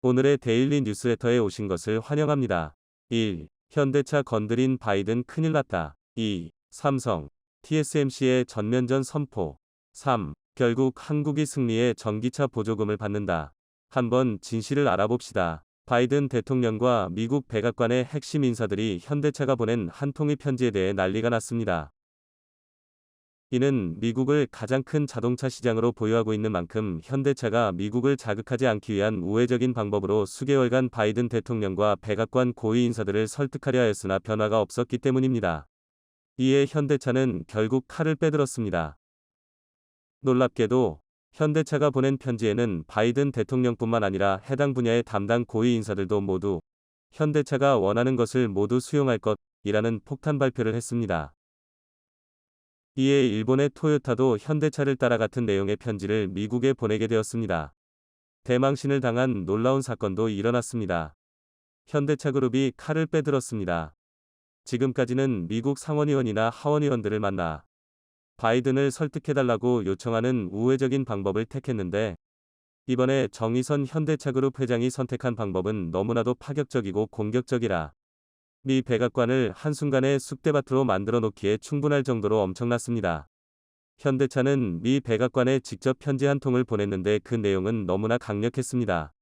오늘의 데일리 뉴스레터에 오신 것을 환영합니다. 1. 현대차 건드린 바이든 큰일 났다. 2. 삼성, TSMC의 전면전 선포. 3. 결국 한국이 승리해 전기차 보조금을 받는다. 한번 진실을 알아봅시다. 바이든 대통령과 미국 백악관의 핵심 인사들이 현대차가 보낸 한 통의 편지에 대해 난리가 났습니다. 이는 미국을 가장 큰 자동차 시장으로 보유하고 있는 만큼 현대차가 미국을 자극하지 않기 위한 우회적인 방법으로 수개월간 바이든 대통령과 백악관 고위 인사들을 설득하려 했으나 변화가 없었기 때문입니다. 이에 현대차는 결국 칼을 빼들었습니다. 놀랍게도 현대차가 보낸 편지에는 바이든 대통령뿐만 아니라 해당 분야의 담당 고위 인사들도 모두 현대차가 원하는 것을 모두 수용할 것이라는 폭탄 발표를 했습니다. 이에 일본의 토요타도 현대차를 따라 같은 내용의 편지를 미국에 보내게 되었습니다. 대망신을 당한 놀라운 사건도 일어났습니다. 현대차 그룹이 칼을 빼들었습니다. 지금까지는 미국 상원의원이나 하원의원들을 만나 바이든을 설득해달라고 요청하는 우회적인 방법을 택했는데, 이번에 정의선 현대차그룹 회장이 선택한 방법은 너무나도 파격적이고 공격적이라 미 백악관을 한순간에 쑥대밭으로 만들어 놓기에 충분할 정도로 엄청났습니다. 현대차는 미 백악관에 직접 편지 한 통을 보냈는데 그 내용은 너무나 강력했습니다.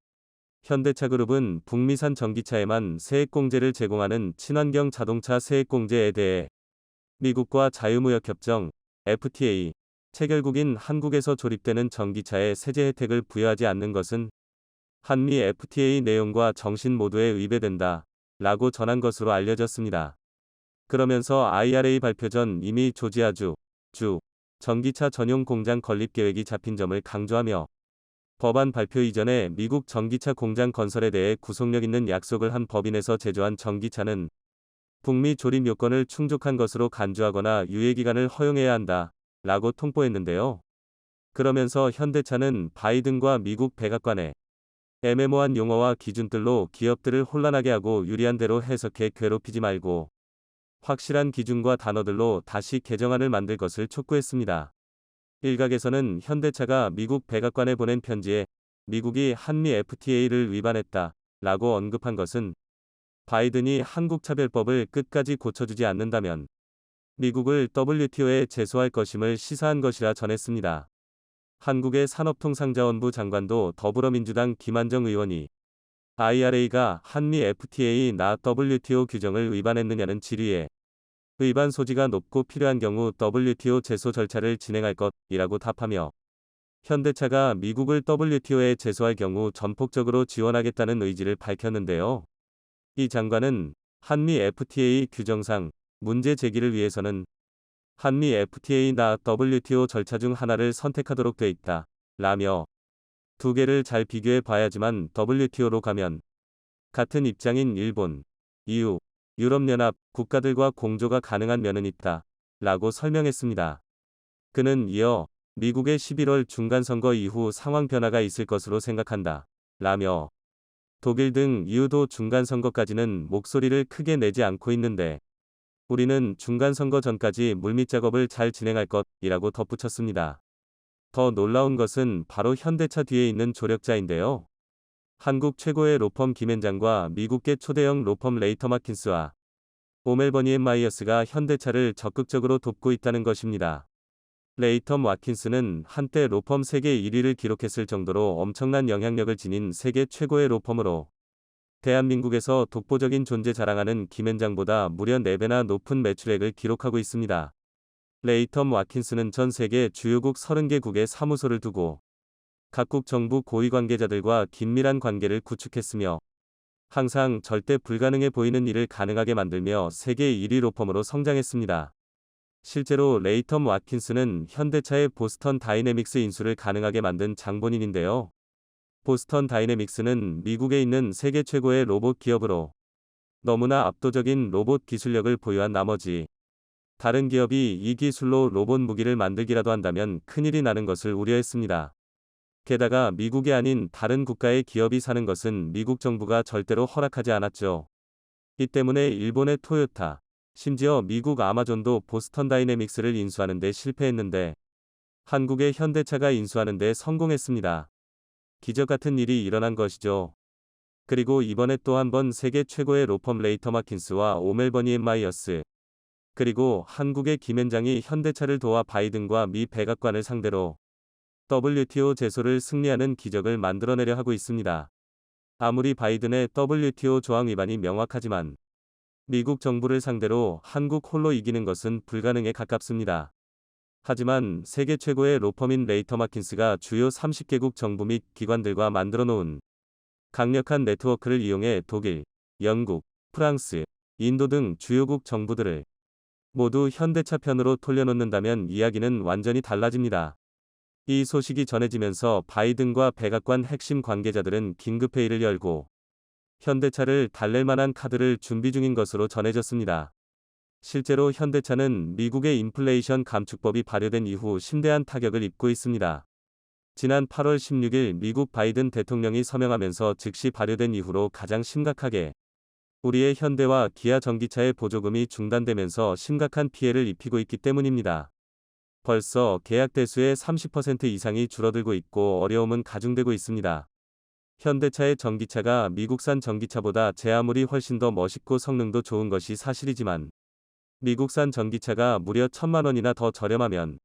현대차그룹은 북미산 전기차에만 세액공제를 제공하는 친환경 자동차 세액공제에 대해 미국과 자유무역협정 FTA 체결국인 한국에서 조립되는 전기차에 세제 혜택을 부여하지 않는 것은 한미 FTA 내용과 정신 모두에 위배된다 라고 전한 것으로 알려졌습니다. 그러면서 IRA 발표 전 이미 조지아주 전기차 전용 공장 건립 계획이 잡힌 점을 강조하며 법안 발표 이전에 미국 전기차 공장 건설에 대해 구속력 있는 약속을 한 법인에서 제조한 전기차는 북미 조립 요건을 충족한 것으로 간주하거나 유예기간을 허용해야 한다 라고 통보했는데요. 그러면서 현대차는 바이든과 미국 백악관에 애매모호한 용어와 기준들로 기업들을 혼란하게 하고 유리한 대로 해석해 괴롭히지 말고 확실한 기준과 단어들로 다시 개정안을 만들 것을 촉구했습니다. 일각에서는 현대차가 미국 백악관에 보낸 편지에 미국이 한미 FTA를 위반했다 라고 언급한 것은 바이든이 한국차별법을 끝까지 고쳐주지 않는다면 미국을 WTO에 제소할 것임을 시사한 것이라 전했습니다. 한국의 산업통상자원부 장관도 더불어민주당 김한정 의원이 IRA가 한미 FTA나 WTO 규정을 위반했느냐는 질의에 위반 소지가 높고 필요한 경우 WTO 제소 절차를 진행할 것이라고 답하며 현대차가 미국을 WTO에 제소할 경우 전폭적으로 지원하겠다는 의지를 밝혔는데요. 이 장관은 한미 FTA 규정상 문제 제기를 위해서는 한미 FTA나 WTO 절차 중 하나를 선택하도록 돼 있다 라며 두 개를 잘 비교해 봐야지만 WTO로 가면 같은 입장인 일본, EU, 유럽연합 국가들과 공조가 가능한 면은 있다 라고 설명했습니다. 그는 이어 미국의 11월 중간선거 이후 상황 변화가 있을 것으로 생각한다 라며 독일 등 EU도 중간선거까지는 목소리를 크게 내지 않고 있는데 우리는 중간선거 전까지 물밑 작업을 잘 진행할 것이라고 덧붙였습니다. 더 놀라운 것은 바로 현대차 뒤에 있는 조력자인데요. 한국 최고의 로펌 김앤장과 미국계 초대형 로펌 레이터 마킨스와 오멜버니 앤 마이어스가 현대차를 적극적으로 돕고 있다는 것입니다. 레이터 마킨스는 한때 로펌 세계 1위를 기록했을 정도로 엄청난 영향력을 지닌 세계 최고의 로펌으로 대한민국에서 독보적인 존재 자랑하는 김앤장보다 무려 4배나 높은 매출액을 기록하고 있습니다. 레이텀 와킨스는 전 세계 주요국 30개국에 사무소를 두고 각국 정부 고위 관계자들과 긴밀한 관계를 구축했으며 항상 절대 불가능해 보이는 일을 가능하게 만들며 세계 1위 로펌으로 성장했습니다. 실제로 레이텀 와킨스는 현대차의 보스턴 다이내믹스 인수를 가능하게 만든 장본인인데요. 보스턴 다이내믹스는 미국에 있는 세계 최고의 로봇 기업으로 너무나 압도적인 로봇 기술력을 보유한 나머지 다른 기업이 이 기술로 로봇 무기를 만들기라도 한다면 큰일이 나는 것을 우려했습니다. 게다가 미국이 아닌 다른 국가의 기업이 사는 것은 미국 정부가 절대로 허락하지 않았죠. 이 때문에 일본의 토요타, 심지어 미국 아마존도 보스턴 다이내믹스를 인수하는 데 실패했는데 한국의 현대차가 인수하는 데 성공했습니다. 기적 같은 일이 일어난 것이죠. 그리고 이번에 또 한 번 세계 최고의 로펌 레이터 마킨스와 오멜버니 엠마이어스, 그리고 한국의 김앤장이 현대차를 도와 바이든과 미 백악관을 상대로 WTO 제소를 승리하는 기적을 만들어내려 하고 있습니다. 아무리 바이든의 WTO 조항 위반이 명확하지만 미국 정부를 상대로 한국 홀로 이기는 것은 불가능에 가깝습니다. 하지만 세계 최고의 로펌인 레이터 마킨스가 주요 30개국 정부 및 기관들과 만들어 놓은 강력한 네트워크를 이용해 독일, 영국, 프랑스, 인도 등 주요국 정부들을 모두 현대차 편으로 돌려놓는다면 이야기는 완전히 달라집니다. 이 소식이 전해지면서 바이든과 백악관 핵심 관계자들은 긴급회의를 열고 현대차를 달랠 만한 카드를 준비 중인 것으로 전해졌습니다. 실제로 현대차는 미국의 인플레이션 감축법이 발효된 이후 심대한 타격을 입고 있습니다. 지난 8월 16일 미국 바이든 대통령이 서명하면서 즉시 발효된 이후로 가장 심각하게 우리의 현대와 기아 전기차의 보조금이 중단되면서 심각한 피해를 입히고 있기 때문입니다. 벌써 계약 대수의 30% 이상이 줄어들고 있고 어려움은 가중되고 있습니다. 현대차의 전기차가 미국산 전기차보다 제 아무리 훨씬 더 멋있고 성능도 좋은 것이 사실이지만 미국산 전기차가 무려 1,000만 원이나 더 저렴하면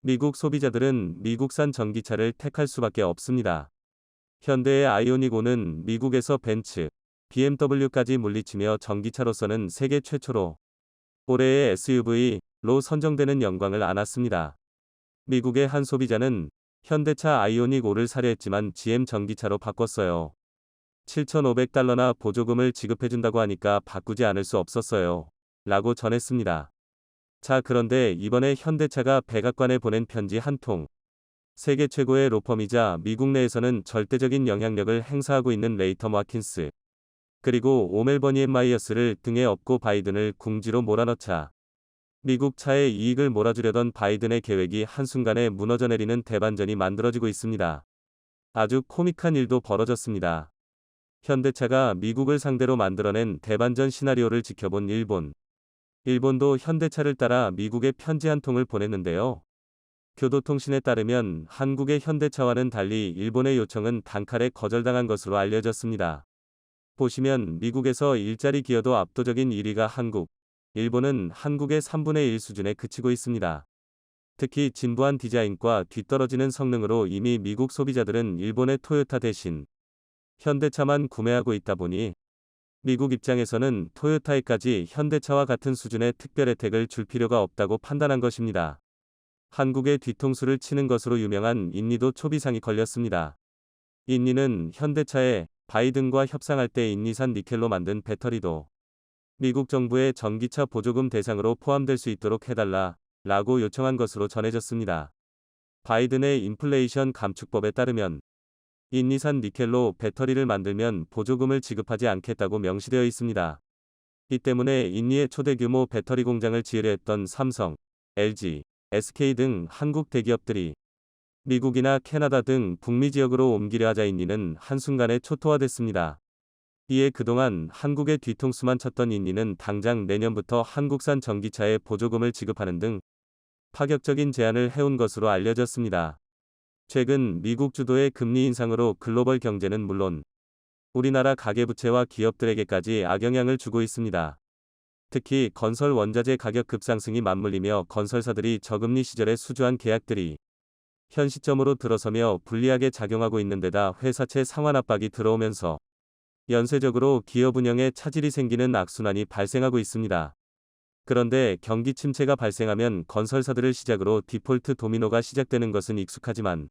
미국 소비자들은 미국산 전기차를 택할 수밖에 없습니다. 현대의 아이오닉 5는 미국에서 벤츠, BMW까지 물리치며 전기차로서는 세계 최초로 올해의 SUV로 선정되는 영광을 안았습니다. 미국의 한 소비자는 현대차 아이오닉 5를 사려 했지만 GM 전기차로 바꿨어요. 7,500달러나 보조금을 지급해준다고 하니까 바꾸지 않을 수 없었어요. 라고 전했습니다. 자, 그런데 이번에 현대차가 백악관에 보낸 편지 한 통. 세계 최고의 로펌이자 미국 내에서는 절대적인 영향력을 행사하고 있는 레이터 마킨스, 그리고 오멜버니 엠마이어스를 등에 업고 바이든을 궁지로 몰아넣자 미국 차의 이익을 몰아주려던 바이든의 계획이 한순간에 무너져 내리는 대반전이 만들어지고 있습니다. 아주 코믹한 일도 벌어졌습니다. 현대차가 미국을 상대로 만들어낸 대반전 시나리오를 지켜본 일본도 현대차를 따라 미국에 편지 한 통을 보냈는데요. 교도통신에 따르면 한국의 현대차와는 달리 일본의 요청은 단칼에 거절당한 것으로 알려졌습니다. 보시면 미국에서 일자리 기여도 압도적인 1위가 한국, 일본은 한국의 3분의 1 수준에 그치고 있습니다. 특히 진부한 디자인과 뒤떨어지는 성능으로 이미 미국 소비자들은 일본의 토요타 대신 현대차만 구매하고 있다 보니 미국 입장에서는 토요타에까지 현대차와 같은 수준의 특별 혜택을 줄 필요가 없다고 판단한 것입니다. 한국의 뒤통수를 치는 것으로 유명한 인니도 초비상이 걸렸습니다. 인니는 현대차에 바이든과 협상할 때 인니산 니켈로 만든 배터리도 미국 정부의 전기차 보조금 대상으로 포함될 수 있도록 해달라 라고 요청한 것으로 전해졌습니다. 바이든의 인플레이션 감축법에 따르면 인니산 니켈로 배터리를 만들면 보조금을 지급하지 않겠다고 명시되어 있습니다. 이 때문에 인니의 초대 규모 배터리 공장을 지으려 했던 삼성, LG, SK 등 한국 대기업들이 미국이나 캐나다 등 북미 지역으로 옮기려 하자 인니는 한순간에 초토화됐습니다. 이에 그동안 한국의 뒤통수만 쳤던 인니는 당장 내년부터 한국산 전기차에 보조금을 지급하는 등 파격적인 제안을 해온 것으로 알려졌습니다. 최근 미국 주도의 금리 인상으로 글로벌 경제는 물론 우리나라 가계부채와 기업들에게까지 악영향을 주고 있습니다. 특히 건설 원자재 가격 급상승이 맞물리며 건설사들이 저금리 시절에 수주한 계약들이 현 시점으로 들어서며 불리하게 작용하고 있는 데다 회사채 상환 압박이 들어오면서 연쇄적으로 기업 운영에 차질이 생기는 악순환이 발생하고 있습니다. 그런데 경기 침체가 발생하면 건설사들을 시작으로 디폴트 도미노가 시작되는 것은 익숙하지만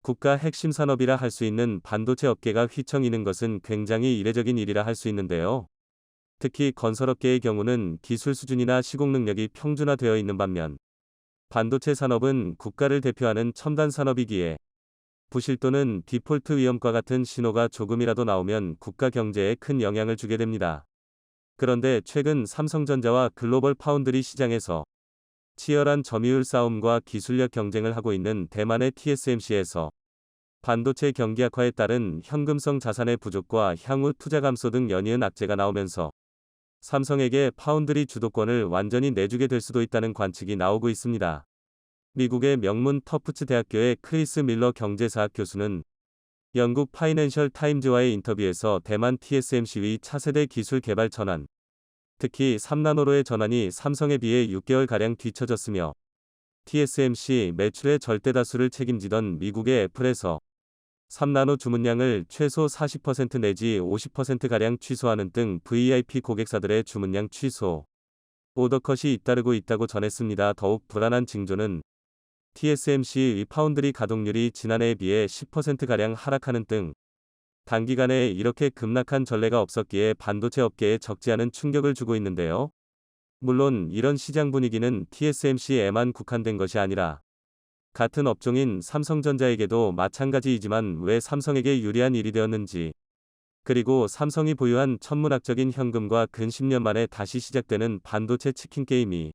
국가 핵심 산업이라 할 수 있는 반도체 업계가 휘청이는 것은 굉장히 이례적인 일이라 할 수 있는데요. 특히 건설업계의 경우는 기술 수준이나 시공 능력이 평준화되어 있는 반면 반도체 산업은 국가를 대표하는 첨단 산업이기에 부실 또는 디폴트 위험과 같은 신호가 조금이라도 나오면 국가 경제에 큰 영향을 주게 됩니다. 그런데 최근 삼성전자와 글로벌 파운드리 시장에서 치열한 점유율 싸움과 기술력 경쟁을 하고 있는 대만의 TSMC에서 반도체 경기 악화에 따른 현금성 자산의 부족과 향후 투자 감소 등 연이은 악재가 나오면서 삼성에게 파운드리 주도권을 완전히 내주게 될 수도 있다는 관측이 나오고 있습니다. 미국의 명문 터프츠 대학교의 크리스 밀러 경제사학 교수는 영국 파이낸셜 타임즈와의 인터뷰에서 대만 TSMC의 차세대 기술 개발 전환, 특히 3나노로의 전환이 삼성에 비해 6개월가량 뒤처졌으며 TSMC 매출의 절대 다수를 책임지던 미국의 애플에서 3나노 주문량을 최소 40% 내지 50%가량 취소하는 등 VIP 고객사들의 주문량 취소, 오더컷이 잇따르고 있다고 전했습니다. 더욱 불안한 징조는 TSMC의 파운드리 가동률이 지난해에 비해 10%가량 하락하는 등 단기간에 이렇게 급락한 전례가 없었기에 반도체 업계에 적지 않은 충격을 주고 있는데요. 물론 이런 시장 분위기는 TSMC에만 국한된 것이 아니라 같은 업종인 삼성전자에게도 마찬가지이지만 왜 삼성에게 유리한 일이 되었는지, 그리고 삼성이 보유한 천문학적인 현금과 근 10년 만에 다시 시작되는 반도체 치킨 게임이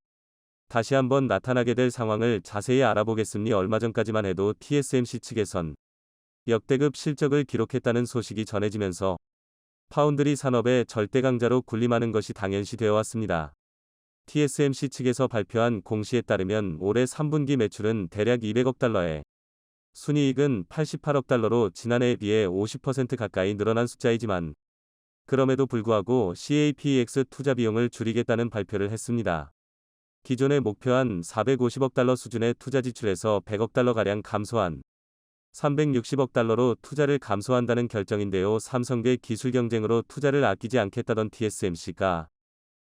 다시 한번 나타나게 될 상황을 자세히 알아보겠습니. 얼마 전까지만 해도 TSMC 측에선 역대급 실적을 기록했다는 소식이 전해지면서 파운드리 산업의 절대 강자로 군림하는 것이 당연시 되어 왔습니다. TSMC 측에서 발표한 공시에 따르면 올해 3분기 매출은 대략 200억 달러에 순이익은 88억 달러로 지난해에 비해 50% 가까이 늘어난 숫자이지만 그럼에도 불구하고 CAPEX 투자 비용을 줄이겠다는 발표를 했습니다. 기존에 목표한 450억 달러 수준의 투자 지출에서 100억 달러가량 감소한 360억 달러로 투자를 감소한다는 결정인데요. 삼성계 기술 경쟁으로 투자를 아끼지 않겠다던 TSMC가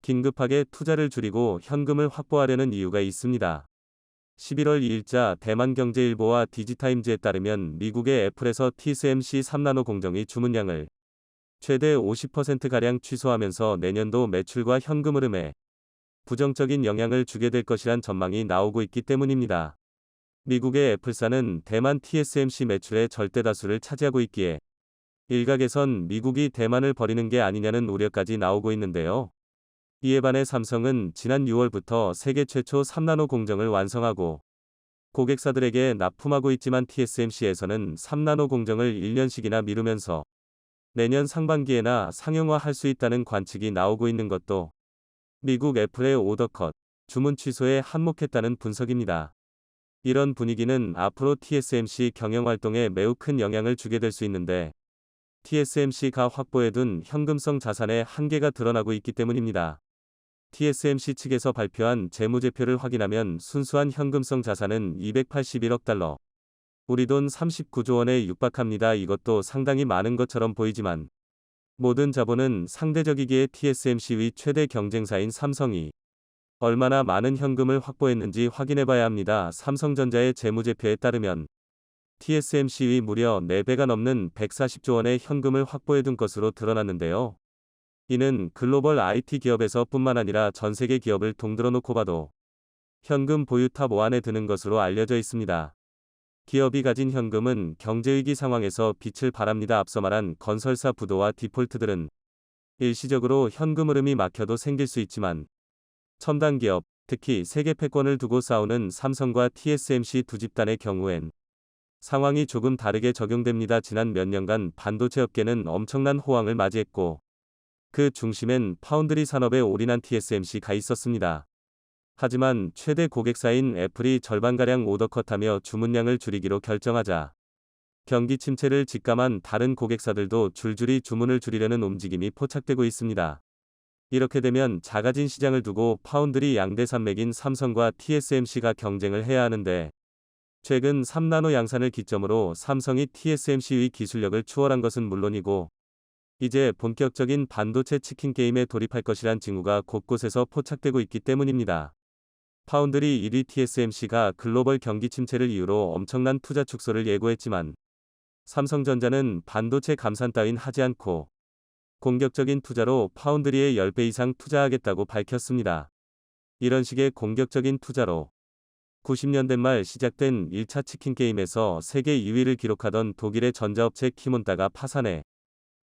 긴급하게 투자를 줄이고 현금을 확보하려는 이유가 있습니다. 11월 2일자 대만경제일보와 디지타임즈에 따르면 미국의 애플에서 TSMC 3나노 공정이 주문량을 최대 50%가량 취소하면서 내년도 매출과 현금 흐름에 부정적인 영향을 주게 될 것이란 전망이 나오고 있기 때문입니다. 미국의 애플사는 대만 TSMC 매출의 절대 다수를 차지하고 있기에 일각에선 미국이 대만을 버리는 게 아니냐는 우려까지 나오고 있는데요. 이에 반해 삼성은 지난 6월부터 세계 최초 3나노 공정을 완성하고 고객사들에게 납품하고 있지만 TSMC에서는 3나노 공정을 1년씩이나 미루면서 내년 상반기에나 상용화할 수 있다는 관측이 나오고 있는 것도 미국 애플의 오더컷, 주문 취소에 한몫했다는 분석입니다. 이런 분위기는 앞으로 TSMC 경영활동에 매우 큰 영향을 주게 될 수 있는데 TSMC가 확보해둔 현금성 자산의 한계가 드러나고 있기 때문입니다. TSMC 측에서 발표한 재무제표를 확인하면 순수한 현금성 자산은 281억 달러, 우리 돈 39조 원에 육박합니다. 이것도 상당히 많은 것처럼 보이지만 모든 자본은 상대적이기에 TSMC의 최대 경쟁사인 삼성이 얼마나 많은 현금을 확보했는지 확인해봐야 합니다. 삼성전자의 재무제표에 따르면 TSMC의 무려 4배가 넘는 140조 원의 현금을 확보해둔 것으로 드러났는데요. 이는 글로벌 IT 기업에서 뿐만 아니라 전세계 기업을 동들어 놓고 봐도 현금 보유 탑 5안에 드는 것으로 알려져 있습니다. 기업이 가진 현금은 경제위기 상황에서 빛을 발합니다. 앞서 말한 건설사 부도와 디폴트들은 일시적으로 현금 흐름이 막혀도 생길 수 있지만 첨단 기업, 특히 세계 패권을 두고 싸우는 삼성과 TSMC 두 집단의 경우엔 상황이 조금 다르게 적용됩니다. 지난 몇 년간 반도체 업계는 엄청난 호황을 맞이했고 그 중심엔 파운드리 산업에 올인한 TSMC가 있었습니다. 하지만 최대 고객사인 애플이 절반가량 오더컷하며 주문량을 줄이기로 결정하자 경기 침체를 직감한 다른 고객사들도 줄줄이 주문을 줄이려는 움직임이 포착되고 있습니다. 이렇게 되면 작아진 시장을 두고 파운드리 양대 산맥인 삼성과 TSMC가 경쟁을 해야 하는데 최근 3나노 양산을 기점으로 삼성이 TSMC의 기술력을 추월한 것은 물론이고 이제 본격적인 반도체 치킨 게임에 돌입할 것이란 징후가 곳곳에서 포착되고 있기 때문입니다. 파운드리 1위 TSMC가 글로벌 경기 침체를 이유로 엄청난 투자 축소를 예고했지만 삼성전자는 반도체 감산 따윈 하지 않고 공격적인 투자로 파운드리의 10배 이상 투자하겠다고 밝혔습니다. 이런 식의 공격적인 투자로 90년대 말 시작된 1차 치킨 게임에서 세계 2위를 기록하던 독일의 전자업체 키몬타가 파산해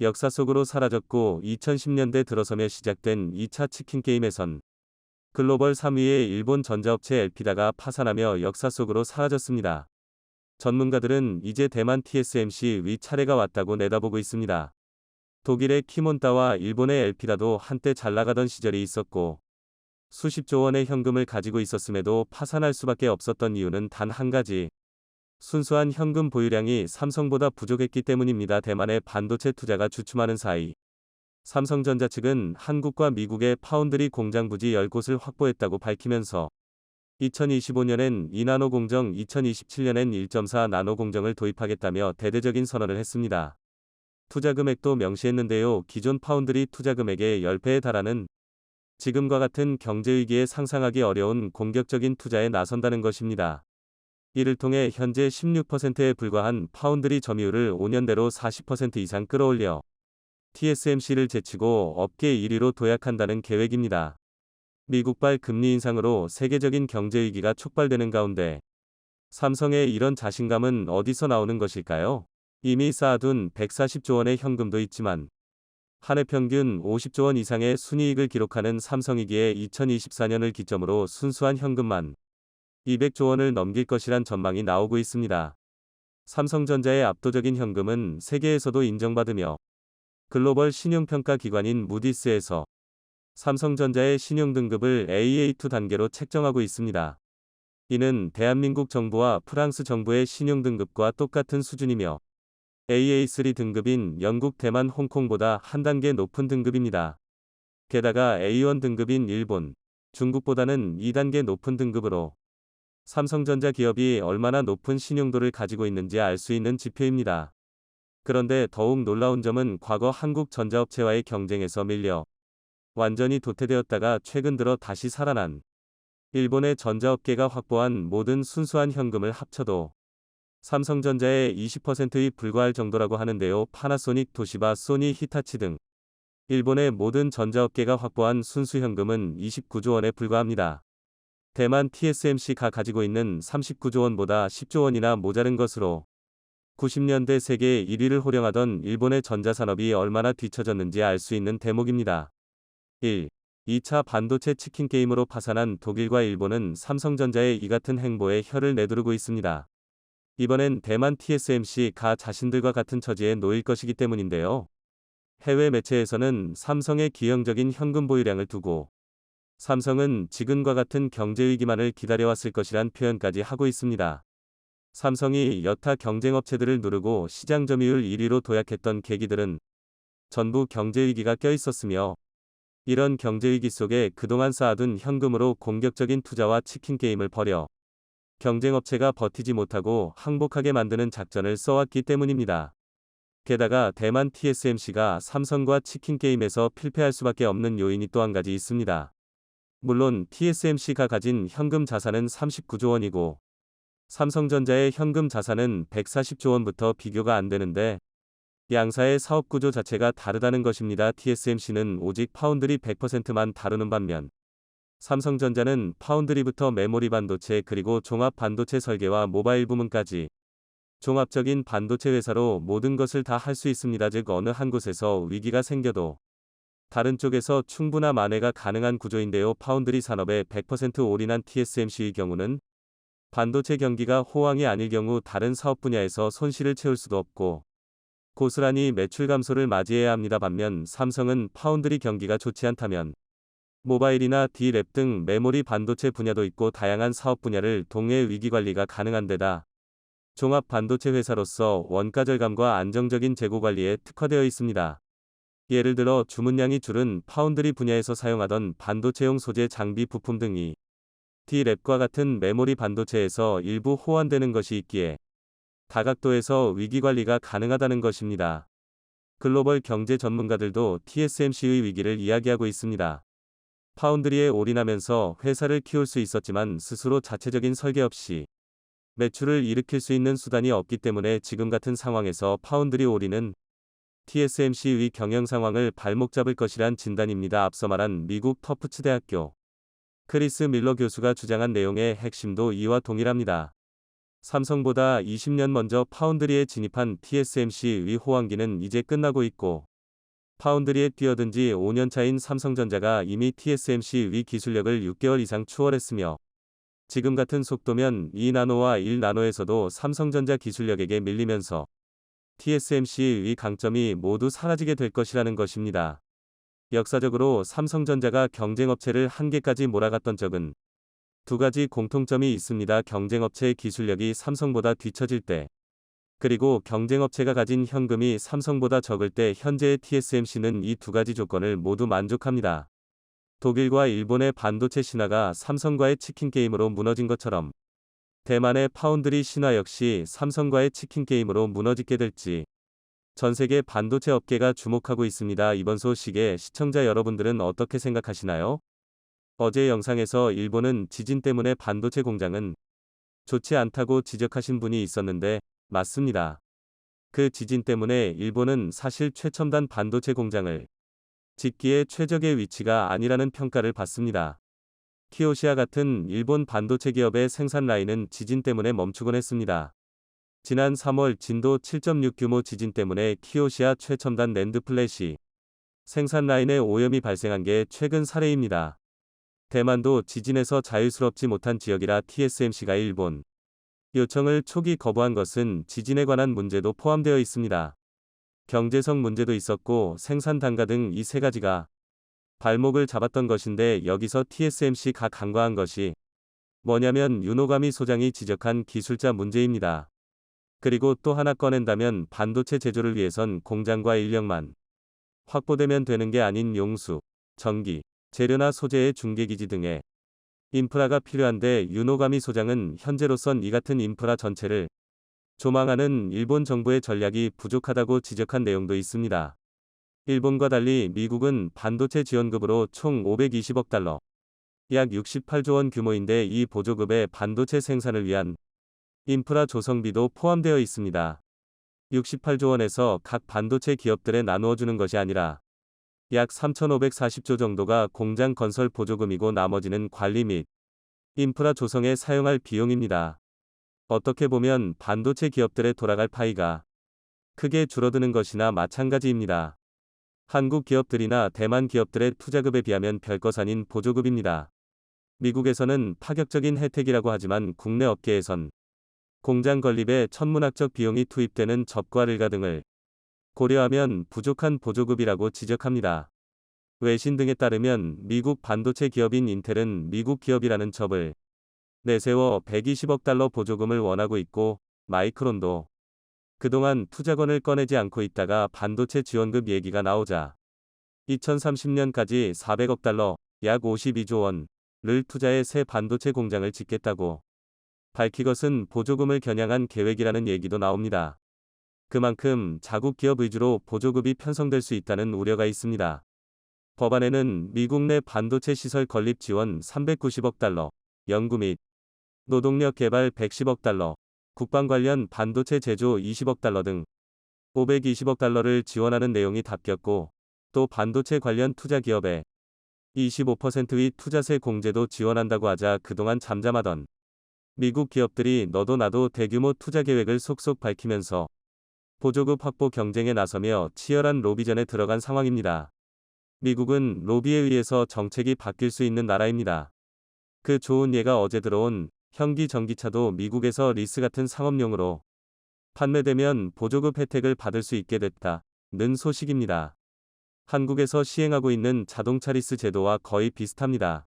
역사 속으로 사라졌고 2010년대 들어서며 시작된 2차 치킨 게임에선 글로벌 3위의 일본 전자업체 엘피다가 파산하며 역사 속으로 사라졌습니다. 전문가들은 이제 대만 TSMC 위 차례가 왔다고 내다보고 있습니다. 독일의 키몬타와 일본의 엘피다도 한때 잘 나가던 시절이 있었고 수십조 원의 현금을 가지고 있었음에도 파산할 수밖에 없었던 이유는 단 한 가지. 순수한 현금 보유량이 삼성보다 부족했기 때문입니다. 대만의 반도체 투자가 주춤하는 사이 삼성전자 측은 한국과 미국의 파운드리 공장 부지 10곳을 확보했다고 밝히면서 2025년엔 2나노 공정, 2027년엔 1.4 나노 공정을 도입하겠다며 대대적인 선언을 했습니다. 투자 금액도 명시했는데요. 기존 파운드리 투자 금액의 10배에 달하는 지금과 같은 경제위기에 상상하기 어려운 공격적인 투자에 나선다는 것입니다. 이를 통해 현재 16%에 불과한 파운드리 점유율을 5년대로 40% 이상 끌어올려 TSMC를 제치고 업계 1위로 도약한다는 계획입니다. 미국발 금리 인상으로 세계적인 경제 위기가 촉발되는 가운데 삼성의 이런 자신감은 어디서 나오는 것일까요? 이미 쌓아둔 140조 원의 현금도 있지만 한 해 평균 50조 원 이상의 순이익을 기록하는 삼성이기에 2024년을 기점으로 순수한 현금만 200조 원을 넘길 것이란 전망이 나오고 있습니다. 삼성전자의 압도적인 현금은 세계에서도 인정받으며 글로벌 신용평가 기관인 무디스에서 삼성전자의 신용등급을 AA2 단계로 책정하고 있습니다. 이는 대한민국 정부와 프랑스 정부의 신용등급과 똑같은 수준이며 AA3 등급인 영국, 대만, 홍콩보다 한 단계 높은 등급입니다. 게다가 A1 등급인 일본, 중국보다는 2단계 높은 등급으로 삼성전자 기업이 얼마나 높은 신용도를 가지고 있는지 알 수 있는 지표입니다. 그런데 더욱 놀라운 점은 과거 한국 전자업체와의 경쟁에서 밀려 완전히 도태되었다가 최근 들어 다시 살아난 일본의 전자업계가 확보한 모든 순수한 현금을 합쳐도 삼성전자의 20%에 불과할 정도라고 하는데요. 파나소닉, 도시바, 소니, 히타치 등 일본의 모든 전자업계가 확보한 순수 현금은 29조 원에 불과합니다. 대만 TSMC가 가지고 있는 39조 원보다 10조 원이나 모자른 것으로 90년대 세계 1위를 호령하던 일본의 전자산업이 얼마나 뒤처졌는지 알 수 있는 대목입니다. 1. 2차 반도체 치킨 게임으로 파산한 독일과 일본은 삼성전자의 이 같은 행보에 혀를 내두르고 있습니다. 이번엔 대만 TSMC가 자신들과 같은 처지에 놓일 것이기 때문인데요. 해외 매체에서는 삼성의 기형적인 현금 보유량을 두고 삼성은 지금과 같은 경제위기만을 기다려왔을 것이란 표현까지 하고 있습니다. 삼성이 여타 경쟁업체들을 누르고 시장 점유율 1위로 도약했던 계기들은 전부 경제위기가 껴있었으며 이런 경제위기 속에 그동안 쌓아둔 현금으로 공격적인 투자와 치킨 게임을 벌여 경쟁업체가 버티지 못하고 항복하게 만드는 작전을 써왔기 때문입니다. 게다가 대만 TSMC가 삼성과 치킨 게임에서 필패할 수밖에 없는 요인이 또 한 가지 있습니다. 물론 TSMC가 가진 현금 자산은 39조 원이고 삼성전자의 현금 자산은 140조 원부터 비교가 안 되는데 양사의 사업 구조 자체가 다르다는 것입니다. TSMC는 오직 파운드리 100%만 다루는 반면 삼성전자는 파운드리부터 메모리 반도체 그리고 종합 반도체 설계와 모바일 부문까지 종합적인 반도체 회사로 모든 것을 다 할 수 있습니다. 즉 어느 한 곳에서 위기가 생겨도 다른 쪽에서 충분한 만회가 가능한 구조인데요. 파운드리 산업에 100% 올인한 TSMC의 경우는 반도체 경기가 호황이 아닐 경우 다른 사업 분야에서 손실을 채울 수도 없고 고스란히 매출 감소를 맞이해야 합니다. 반면 삼성은 파운드리 경기가 좋지 않다면 모바일이나 D랩 등 메모리 반도체 분야도 있고 다양한 사업 분야를 동해 위기 관리가 가능한 데다 종합 반도체 회사로서 원가 절감과 안정적인 재고 관리에 특화되어 있습니다. 예를 들어 주문량이 줄은 파운드리 분야에서 사용하던 반도체용 소재 장비 부품 등이 D랩과 같은 메모리 반도체에서 일부 호환되는 것이 있기에 다각도에서 위기관리가 가능하다는 것입니다. 글로벌 경제 전문가들도 TSMC의 위기를 이야기하고 있습니다. 파운드리에 올인하면서 회사를 키울 수 있었지만 스스로 자체적인 설계 없이 매출을 일으킬 수 있는 수단이 없기 때문에 지금 같은 상황에서 파운드리 올인은 TSMC의 경영 상황을 발목 잡을 것이란 진단입니다. 앞서 말한 미국 터프츠 대학교 크리스 밀러 교수가 주장한 내용의 핵심도 이와 동일합니다. 삼성보다 20년 먼저 파운드리에 진입한 TSMC의 호황기는 이제 끝나고 있고 파운드리에 뛰어든 지 5년 차인 삼성전자가 이미 TSMC의 기술력을 6개월 이상 추월했으며 지금 같은 속도면 2나노와 1나노에서도 삼성전자 기술력에게 밀리면서 TSMC의 강점이 모두 사라지게 될 것이라는 것입니다. 역사적으로 삼성전자가 경쟁업체를 한계까지 몰아갔던 적은 두 가지 공통점이 있습니다. 경쟁업체의 기술력이 삼성보다 뒤처질 때, 그리고 경쟁업체가 가진 현금이 삼성보다 적을 때 현재의 TSMC는 이 두 가지 조건을 모두 만족합니다. 독일과 일본의 반도체 신화가 삼성과의 치킨 게임으로 무너진 것처럼 대만의 파운드리 신화 역시 삼성과의 치킨 게임으로 무너지게 될지 전 세계 반도체 업계가 주목하고 있습니다. 이번 소식에 시청자 여러분들은 어떻게 생각하시나요? 어제 영상에서 일본은 지진 때문에 반도체 공장은 좋지 않다고 지적하신 분이 있었는데 맞습니다. 그 지진 때문에 일본은 사실 최첨단 반도체 공장을 짓기에 최적의 위치가 아니라는 평가를 받습니다. 키오시아 같은 일본 반도체 기업의 생산 라인은 지진 때문에 멈추곤 했습니다. 지난 3월 진도 7.6 규모 지진 때문에 키오시아 최첨단 낸드 플래시 생산 라인에 오염이 발생한 게 최근 사례입니다. 대만도 지진에서 자유스럽지 못한 지역이라 TSMC가 일본 요청을 초기 거부한 것은 지진에 관한 문제도 포함되어 있습니다. 경제성 문제도 있었고 생산 단가 등 이 세 가지가 발목을 잡았던 것인데 여기서 TSMC가 간과한 것이 뭐냐면 유노가미 소장이 지적한 기술자 문제입니다. 그리고 또 하나 꺼낸다면 반도체 제조를 위해선 공장과 인력만 확보되면 되는 게 아닌 용수, 전기, 재료나 소재의 중개기지 등의 인프라가 필요한데 유노가미 소장은 현재로선 이 같은 인프라 전체를 조망하는 일본 정부의 전략이 부족하다고 지적한 내용도 있습니다. 일본과 달리 미국은 반도체 지원급으로 총 520억 달러, 약 68조 원 규모인데 이 보조급에 반도체 생산을 위한 인프라 조성비도 포함되어 있습니다. 68조 원에서 각 반도체 기업들에 나누어 주는 것이 아니라 약 3,540조 정도가 공장 건설 보조금이고 나머지는 관리 및 인프라 조성에 사용할 비용입니다. 어떻게 보면 반도체 기업들의 돌아갈 파이가 크게 줄어드는 것이나 마찬가지입니다. 한국 기업들이나 대만 기업들의 투자급에 비하면 별것 아닌 보조급입니다. 미국에서는 파격적인 혜택이라고 하지만 국내 업계에선 공장 건립에 천문학적 비용이 투입되는 접과 를가 등을 고려하면 부족한 보조급이라고 지적합니다. 외신 등에 따르면 미국 반도체 기업인 인텔은 미국 기업이라는 첩을 내세워 120억 달러 보조금을 원하고 있고 마이크론도 그동안 투자권을 꺼내지 않고 있다가 반도체 지원급 얘기가 나오자 2030년까지 400억 달러, 약 52조 원을 투자해 새 반도체 공장을 짓겠다고 밝히것은 보조금을 겨냥한 계획이라는 얘기도 나옵니다. 그만큼 자국 기업 위주로 보조급이 편성될 수 있다는 우려가 있습니다. 법안에는 미국 내 반도체 시설 건립 지원 390억 달러, 연구 및 노동력 개발 110억 달러, 국방 관련 반도체 제조 20억 달러 등 520억 달러를 지원하는 내용이 담겼고 또 반도체 관련 투자 기업에 25%의 투자세 공제도 지원한다고 하자 그동안 잠잠하던 미국 기업들이 너도 나도 대규모 투자 계획을 속속 밝히면서 보조급 확보 경쟁에 나서며 치열한 로비전에 들어간 상황입니다. 미국은 로비에 의해서 정책이 바뀔 수 있는 나라입니다. 그 좋은 예가 어제 들어온 현기 전기차도 미국에서 리스 같은 상업용으로 판매되면 보조급 혜택을 받을 수 있게 됐다는 소식입니다. 한국에서 시행하고 있는 자동차 리스 제도와 거의 비슷합니다.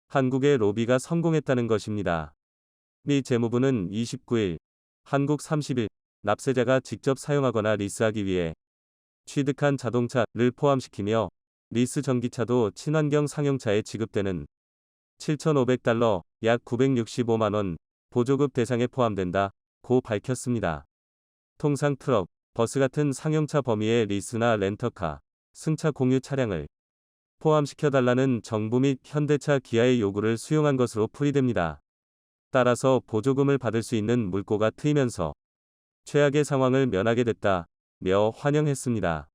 한국의 로비가 성공했다는 것입니다. 미 재무부는 29일, 한국 30일, 납세자가 직접 사용하거나 리스하기 위해 취득한 자동차를 포함시키며 리스 전기차도 친환경 상용차에 지급되는 7,500달러, 약 965만 원 보조급 대상에 포함된다고 밝혔습니다. 통상 트럭, 버스 같은 상용차 범위의 리스나 렌터카, 승차 공유 차량을 포함시켜달라는 정부 및 현대차 기아의 요구를 수용한 것으로 풀이됩니다. 따라서 보조금을 받을 수 있는 물꼬가 트이면서 최악의 상황을 면하게 됐다며 환영했습니다.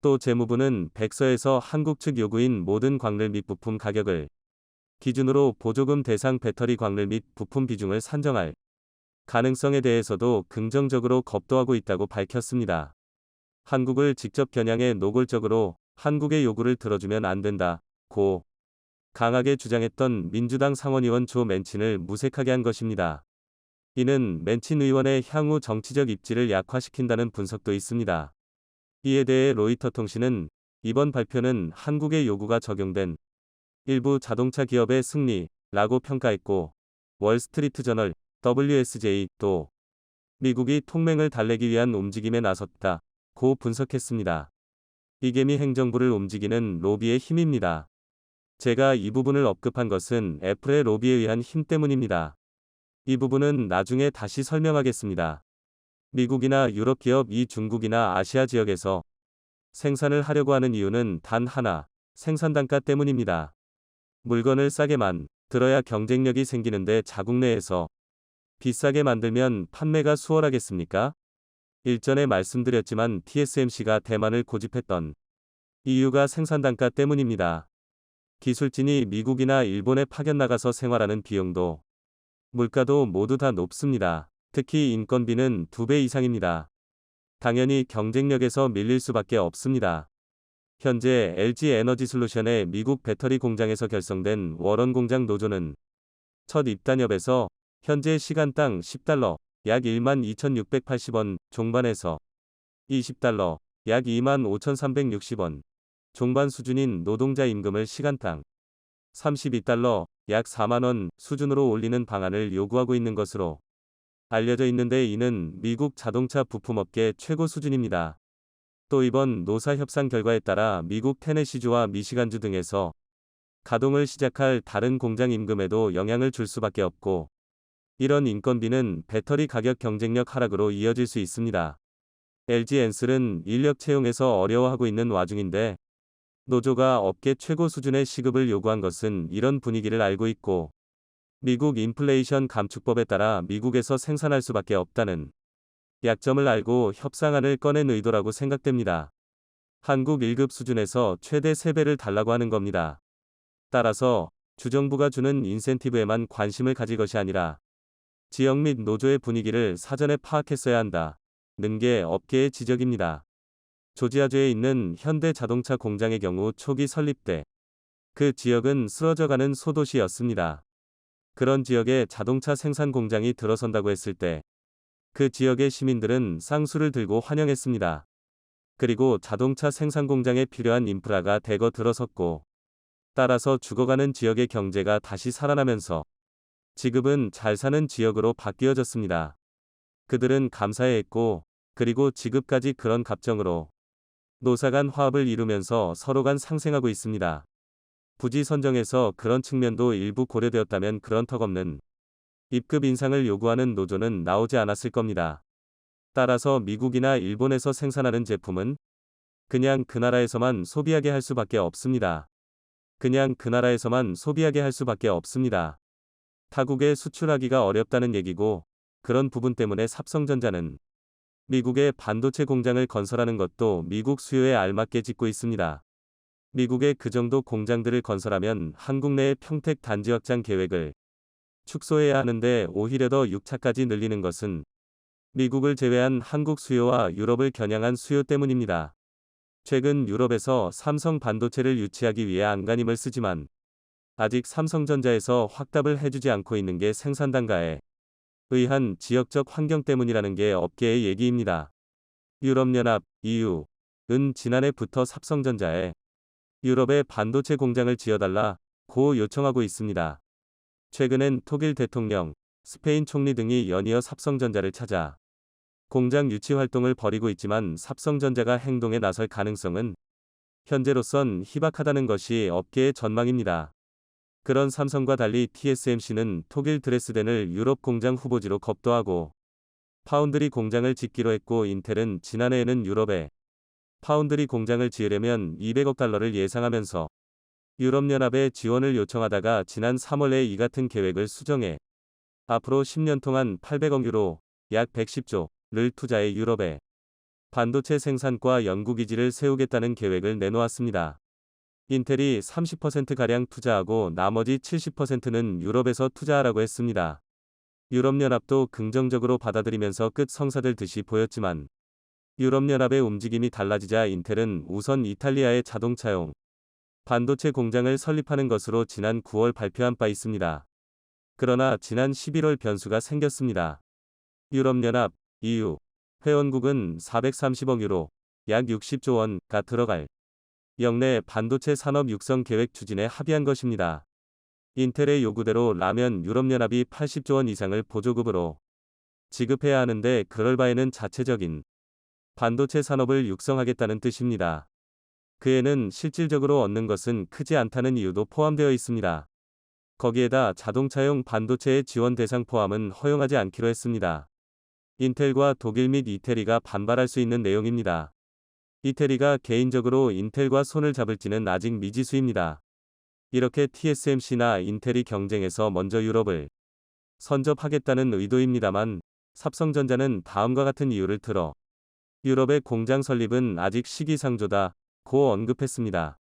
또 재무부는 백서에서 한국 측 요구인 모든 광를 및 부품 가격을 기준으로 보조금 대상 배터리 광를 및 부품 비중을 산정할 가능성에 대해서도 긍정적으로 검토하고 있다고 밝혔습니다. 한국을 직접 겨냥해 노골적으로 한국의 요구를 들어주면 안 된다고 강하게 주장했던 민주당 상원의원 조 맨친을 무색하게 한 것입니다. 이는 맨친 의원의 향후 정치적 입지를 약화시킨다는 분석도 있습니다. 이에 대해 로이터 통신은 이번 발표는 한국의 요구가 적용된 일부 자동차 기업의 승리, 라고 평가했고, 월스트리트 저널 WSJ 도 미국이 통맹을 달래기 위한 움직임에 나섰다 고 분석했습니다. 이게미 행정부를 움직이는 로비의 힘입니다. 제가 이 부분을 언급한 것은 애플의 로비에 의한 힘 때문입니다. 이 부분은 나중에 다시 설명하겠습니다. 미국이나 유럽 기업이 중국이나 아시아 지역에서 생산을 하려고 하는 이유는 단 하나, 생산 단가 때문입니다. 물건을 싸게 만들어야 경쟁력이 생기는데 자국 내에서 비싸게 만들면 판매가 수월하겠습니까? 일전에 말씀드렸지만 TSMC가 대만을 고집했던 이유가 생산 단가 때문입니다. 기술진이 미국이나 일본에 파견 나가서 생활하는 비용도 물가도 모두 다 높습니다. 특히 인건비는 2배 이상입니다. 당연히 경쟁력에서 밀릴 수밖에 없습니다. 현재 LG 에너지솔루션의 미국 배터리 공장에서 결성된 워런 공장 노조는 첫 입단협에서 현재 시간당 $10, 약 12,680원 종반에서 $20, 약 25,360원 종반 수준인 노동자 임금을 시간당 $32, 약 4만원 수준으로 올리는 방안을 요구하고 있는 것으로 알려져 있는데 이는 미국 자동차 부품업계 최고 수준입니다. 또 이번 노사 협상 결과에 따라 미국 테네시주와 미시간주 등에서 가동을 시작할 다른 공장 임금에도 영향을 줄 수밖에 없고, 이런 인건비는 배터리 가격 경쟁력 하락으로 이어질 수 있습니다. LG 엔슬은 인력 채용에서 어려워하고 있는 와중인데 노조가 업계 최고 수준의 시급을 요구한 것은 이런 분위기를 알고 있고, 미국 인플레이션 감축법에 따라 미국에서 생산할 수밖에 없다는 약점을 알고 협상안을 꺼낸 의도라고 생각됩니다. 한국 1급 수준에서 최대 3배를 달라고 하는 겁니다. 따라서 주정부가 주는 인센티브에만 관심을 가질 것이 아니라 지역 및 노조의 분위기를 사전에 파악했어야 한다는 게 업계의 지적입니다. 조지아주에 있는 현대 자동차 공장의 경우 초기 설립 때 그 지역은 쓰러져가는 소도시였습니다. 그런 지역에 자동차 생산 공장이 들어선다고 했을 때 그 지역의 시민들은 쌍수를 들고 환영했습니다. 그리고 자동차 생산 공장에 필요한 인프라가 대거 들어섰고, 따라서 죽어가는 지역의 경제가 다시 살아나면서 지금은 잘 사는 지역으로 바뀌어졌습니다. 그들은 감사해했고, 그리고 지금까지 그런 갑정으로 노사 간 화합을 이루면서 서로 간 상생하고 있습니다. 부지 선정에서 그런 측면도 일부 고려되었다면 그런 턱없는 입급 인상을 요구하는 노조는 나오지 않았을 겁니다. 따라서 미국이나 일본에서 생산하는 제품은 그냥 그 나라에서만 소비하게 할 수밖에 없습니다. 그냥 그 나라에서만 소비하게 할 수밖에 없습니다. 타국에 수출하기가 어렵다는 얘기고, 그런 부분 때문에 삼성전자는 미국에 반도체 공장을 건설하는 것도 미국 수요에 알맞게 짓고 있습니다. 미국에 그 정도 공장들을 건설하면 한국 내의 평택 단지 확장 계획을 축소해야 하는데 오히려 더 6차까지 늘리는 것은 미국을 제외한 한국 수요와 유럽을 겨냥한 수요 때문입니다. 최근 유럽에서 삼성 반도체를 유치하기 위해 안간힘을 쓰지만 아직 삼성전자에서 확답을 해주지 않고 있는 게 생산 단가에 의한 지역적 환경 때문이라는 게 업계의 얘기입니다. 유럽연합 EU는 지난해부터 삼성전자에 유럽에 반도체 공장을 지어달라고 요청하고 있습니다. 최근엔 독일 대통령, 스페인 총리 등이 연이어 삼성전자를 찾아 공장 유치 활동을 벌이고 있지만 삼성전자가 행동에 나설 가능성은 현재로선 희박하다는 것이 업계의 전망입니다. 그런 삼성과 달리 TSMC는 독일 드레스덴을 유럽 공장 후보지로 겁도하고 파운드리 공장을 짓기로 했고, 인텔은 지난해에는 유럽에 파운드리 공장을 지으려면 $200억 예상하면서 유럽연합에 지원을 요청하다가 지난 3월에 이 같은 계획을 수정해 앞으로 10년 동안 800억 유로, 약 110조를 투자해 유럽에 반도체 생산과 연구기지를 세우겠다는 계획을 내놓았습니다. 인텔이 30%가량 투자하고 나머지 70%는 유럽에서 투자하라고 했습니다. 유럽연합도 긍정적으로 받아들이면서 끝 성사될 듯이 보였지만 유럽연합의 움직임이 달라지자 인텔은 우선 이탈리아의 자동차용 반도체 공장을 설립하는 것으로 지난 9월 발표한 바 있습니다. 그러나 지난 11월 변수가 생겼습니다. 유럽연합 EU 회원국은 430억 유로, 약 60조 원가 들어갈 역내 반도체 산업 육성 계획 추진에 합의한 것입니다. 인텔의 요구대로 라면 유럽연합이 80조 원 이상을 보조급으로 지급해야 하는데 그럴 바에는 자체적인 반도체 산업을 육성하겠다는 뜻입니다. 그에는 실질적으로 얻는 것은 크지 않다는 이유도 포함되어 있습니다. 거기에다 자동차용 반도체의 지원 대상 포함은 허용하지 않기로 했습니다. 인텔과 독일 및 이태리가 반발할 수 있는 내용입니다. 이태리가 개인적으로 인텔과 손을 잡을지는 아직 미지수입니다. 이렇게 TSMC나 인텔이 경쟁에서 먼저 유럽을 선접하겠다는 의도입니다만 삼성전자는 다음과 같은 이유를 들어 유럽의 공장 설립은 아직 시기상조다 고 언급했습니다.